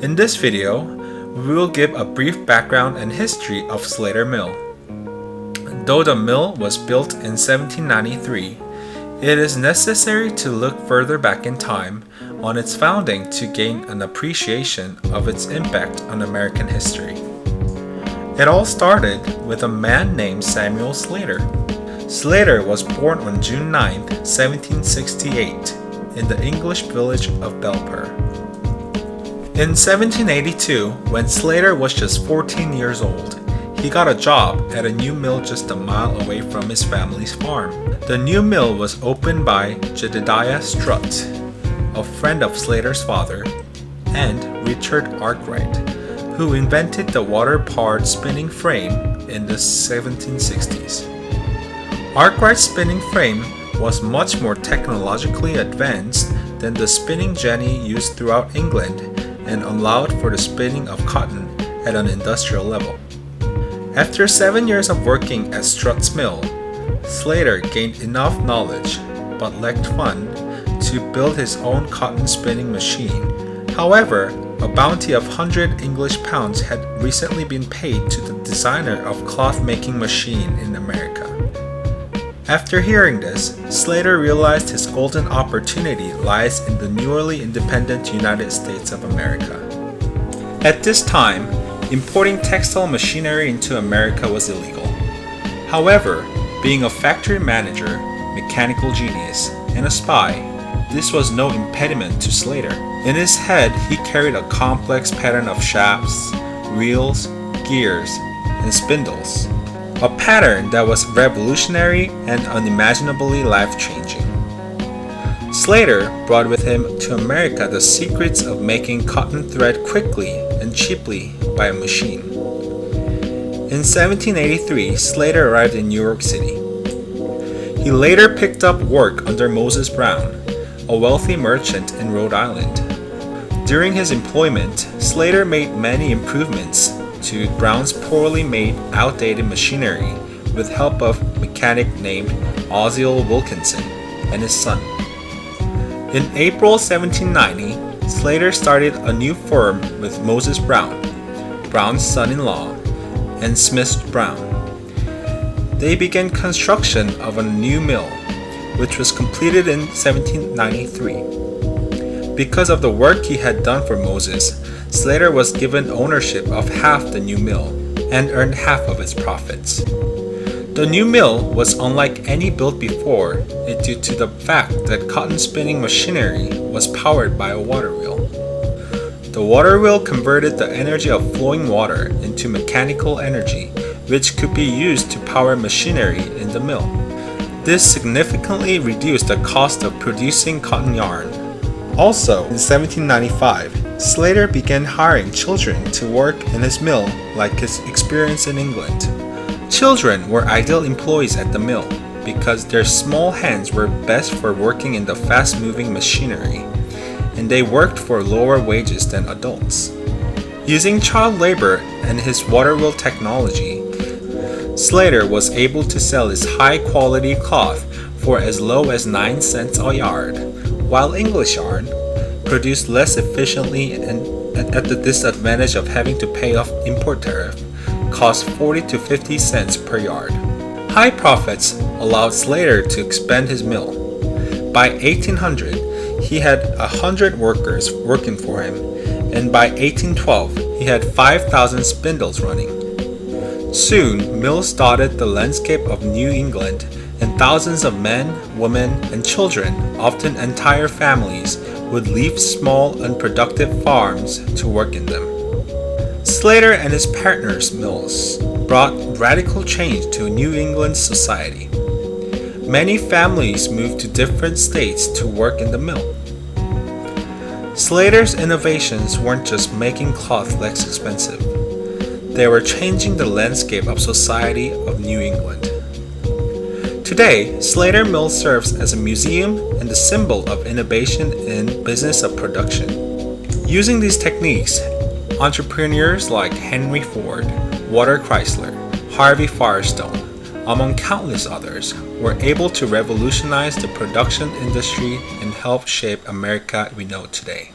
In this video, we will give a brief background and history of Slater Mill. Though the mill was built in 1793, it is necessary to look further back in time on its founding to gain an appreciation of its impact on American history. It all started with a man named Samuel Slater. Slater was born on June 9, 1768, in the English village of Belper. In 1782, when Slater was just 14 years old, he got a job at a new mill just a mile away from his family's farm. The new mill was opened by Jedediah Strutt, a friend of Slater's father, and Richard Arkwright, who invented the water-powered spinning frame in the 1760s. Arkwright's spinning frame was much more technologically advanced than the spinning jenny used throughout England and allowed for the spinning of cotton at an industrial level. After 7 years of working at Strutt's mill, Slater gained enough knowledge, but lacked funds, to build his own cotton spinning machine. However, a bounty of 100 English pounds had recently been paid to the designer of cloth-making machine in America. After hearing this, Slater realized his golden opportunity lies in the newly independent United States of America. At this time, importing textile machinery into America was illegal. However, being a factory manager, mechanical genius, and a spy, this was no impediment to Slater. In his head, he carried a complex pattern of shafts, reels, gears, and spindles. A pattern that was revolutionary and unimaginably life-changing. Slater brought with him to America the secrets of making cotton thread quickly and cheaply by a machine. In 1783, Slater arrived in New York City. He later picked up work under Moses Brown, a wealthy merchant in Rhode Island. During his employment, Slater made many improvements to Brown's poorly made, outdated machinery with help of a mechanic named Osiel Wilkinson and his son. In April 1790, Slater started a new firm with Moses Brown, Brown's son-in-law, and Smith Brown. They began construction of a new mill, which was completed in 1793. Because of the work he had done for Moses, Slater was given ownership of half the new mill and earned half of its profits. The new mill was unlike any built before due to the fact that cotton spinning machinery was powered by a water wheel. The water wheel converted the energy of flowing water into mechanical energy, which could be used to power machinery in the mill. This significantly reduced the cost of producing cotton yarn. Also, in 1795, Slater began hiring children to work in his mill like his experience in England. Children were ideal employees at the mill because their small hands were best for working in the fast-moving machinery, and they worked for lower wages than adults. Using child labor and his water wheel technology, Slater was able to sell his high-quality cloth for as low as 9 cents a yard, while English yarn, produced less efficiently and at the disadvantage of having to pay off import tariff, cost 40 to 50 cents per yard. High profits allowed Slater to expand his mill. By 1800, he had 100 workers working for him, and by 1812, he had 5,000 spindles running. Soon, mills dotted the landscape of New England, and thousands of men, women, and children, often entire families, would leave small, unproductive farms to work in them. Slater and his partners' mills brought radical change to New England society. Many families moved to different states to work in the mill. Slater's innovations weren't just making cloth less expensive. They were changing the landscape of society of New England. Today, Slater Mill serves as a museum and a symbol of innovation in business of production. Using these techniques, entrepreneurs like Henry Ford, Walter Chrysler, Harvey Firestone, among countless others, were able to revolutionize the production industry and help shape America we know today.